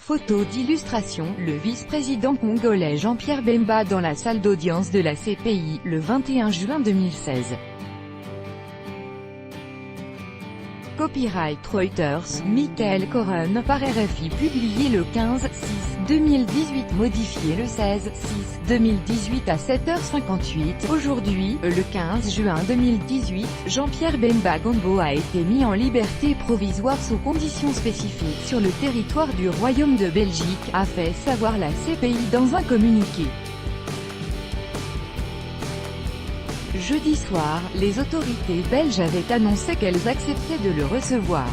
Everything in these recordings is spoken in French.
Photo d'illustration, le vice-président congolais Jean-Pierre Bemba dans la salle d'audience de la CPI, le 21 juin 2016. Copyright Reuters, Michael Coren, par RFI, publié le 15/6/2018, modifié le 16/6/2018 à 7h58. Aujourd'hui, le 15 juin 2018, Jean-Pierre Bemba Gombo a été mis en liberté provisoire sous conditions spécifiques sur le territoire du Royaume de Belgique, a fait savoir la CPI dans un communiqué. Jeudi soir, les autorités belges avaient annoncé qu'elles acceptaient de le recevoir.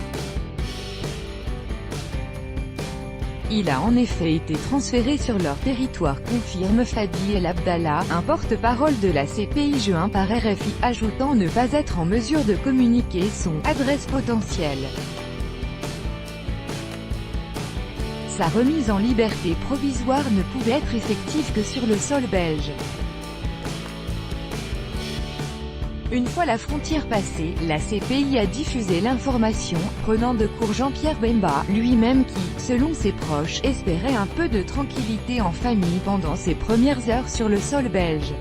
Il a en effet été transféré sur leur territoire, confirme Fadi El Abdallah, un porte-parole de la CPI joint par RFI, ajoutant ne pas être en mesure de communiquer son adresse potentielle. Sa remise en liberté provisoire ne pouvait être effective que sur le sol belge. Une fois la frontière passée, la CPI a diffusé l'information, prenant de court Jean-Pierre Bemba, lui-même qui, selon ses proches, espérait un peu de tranquillité en famille pendant ses premières heures sur le sol belge.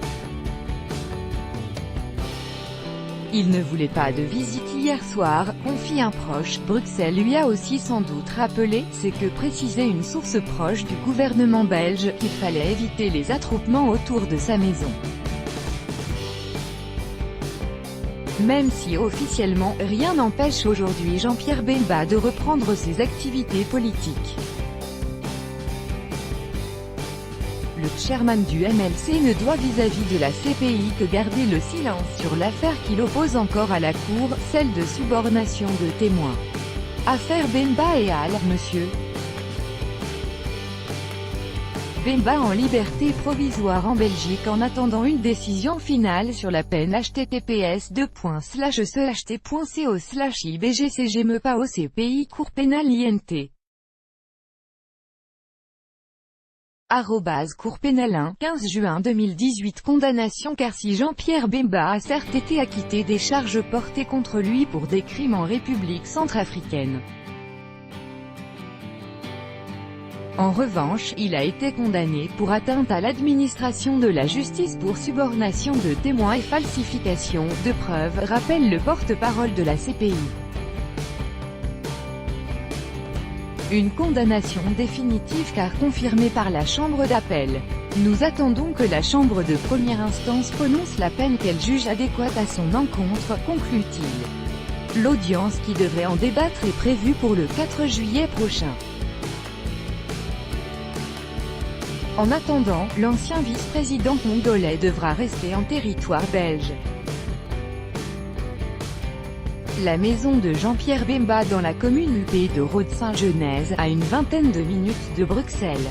Il ne voulait pas de visite hier soir, confie un proche. Bruxelles lui a aussi sans doute rappelé, c'est que précisait une source proche du gouvernement belge, qu'il fallait éviter les attroupements autour de sa maison. Même si officiellement, rien n'empêche aujourd'hui Jean-Pierre Bemba de reprendre ses activités politiques. Le chairman du MLC ne doit vis-à-vis de la CPI que garder le silence sur l'affaire qui l'oppose encore à la Cour, celle de subornation de témoins. Affaire Bemba et al. Monsieur Bemba en liberté provisoire en Belgique en attendant une décision finale sur la peine. https://ect.co/ibgcgmepa CPI Cour pénale INT. Cour pénale 1, 15 juin 2018. Condamnation car si Jean-Pierre Bemba a certes été acquitté des charges portées contre lui pour des crimes en République centrafricaine. En revanche, il a été condamné pour atteinte à l'administration de la justice pour subornation de témoins et falsification de preuves, rappelle le porte-parole de la CPI. Une condamnation définitive car confirmée par la Chambre d'appel. Nous attendons que la Chambre de première instance prononce la peine qu'elle juge adéquate à son encontre, conclut-il. L'audience qui devrait en débattre est prévue pour le 4 juillet prochain. En attendant, l'ancien vice-président congolais devra rester en territoire belge. La maison de Jean-Pierre Bemba dans la commune huppée de Rode-Saint-Genèse, à une vingtaine de minutes de Bruxelles.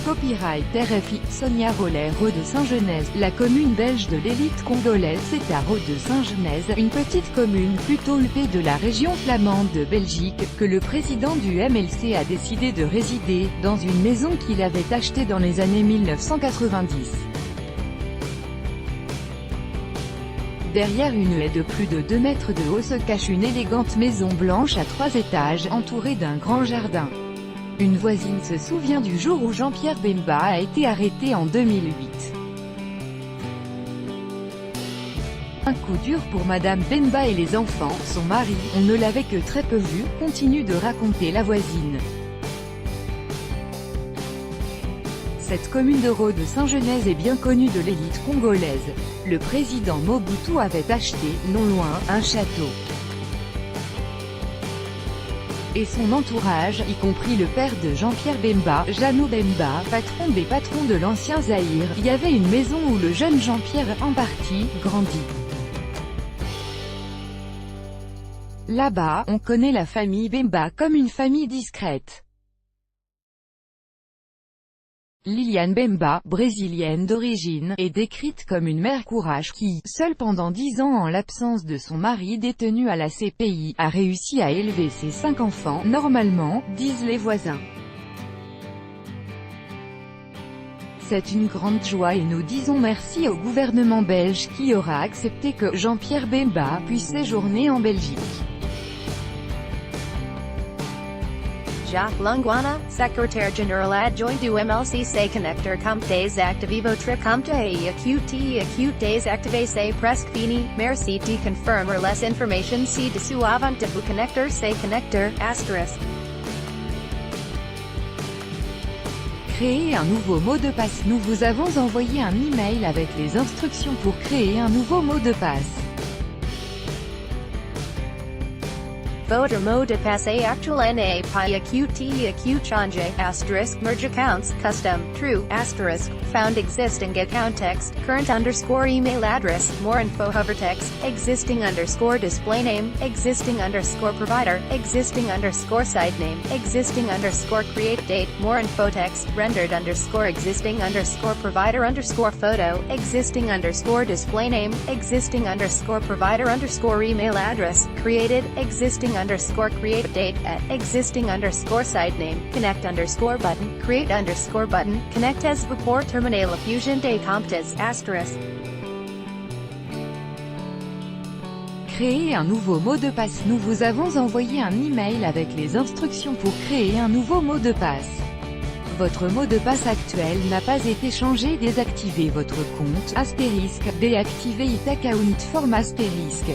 Copyright RFI, Sonia Rollet. Rode-Saint-Genèse, la commune belge de l'élite congolaise, c'est à Rode-Saint-Genèse, une petite commune plutôt huppée de la région flamande de Belgique, que le président du MLC a décidé de résider, dans une maison qu'il avait achetée dans les années 1990. Derrière une haie de plus de 2 mètres de haut se cache une élégante maison blanche à 3 étages, entourée d'un grand jardin. Une voisine se souvient du jour où Jean-Pierre Bemba a été arrêté en 2008. Un coup dur pour Madame Bemba et les enfants, son mari, on ne l'avait que très peu vu, continue de raconter la voisine. Cette commune de Rode-Saint-Genèse est bien connue de l'élite congolaise. Le président Mobutu avait acheté, non loin, un château. Et son entourage, y compris le père de Jean-Pierre Bemba, Jeannot Bemba, patron des patrons de l'ancien Zaïre, y avait une maison où le jeune Jean-Pierre, en partie, grandit. Là-bas, on connaît la famille Bemba comme une famille discrète. Liliane Bemba, brésilienne d'origine, est décrite comme une mère courage qui, seule pendant 10 ans en l'absence de son mari détenu à la CPI, a réussi à élever ses 5 enfants, normalement, disent les voisins. C'est une grande joie et nous disons merci au gouvernement belge qui aura accepté que Jean-Pierre Bemba puisse séjourner en Belgique. Jacques Longuana, Secrétaire Général Adjoint du MLC say connecteur compte désactivé votre compte et acute désactivé c'est presque fini, merci de confirmer les informations ci-dessous avant de vous connecter c'est connecteur, asterisk. Créer un nouveau mot de passe. Nous vous avons envoyé un email avec les instructions pour créer un nouveau mot de passe. Votre mot de passe actuel n'est pas acute changer, asterisk, merge accounts, custom, true, asterisk, found existing account text, current underscore email address, more info hover text, existing underscore display name, existing underscore provider, existing underscore site name, existing underscore create date, more info text, rendered underscore existing underscore provider underscore photo, existing underscore display name, existing underscore provider underscore email address, created, existing underscore create date at existing underscore site name, connect underscore button, create underscore button, connect as before terminal fusion des comptes, asterisk. Créer un nouveau mot de passe. Nous vous avons envoyé un email avec les instructions pour créer un nouveau mot de passe. Votre mot de passe actuel n'a pas été changé. Désactivez votre compte, astérisque, déactivez it account form astérisque.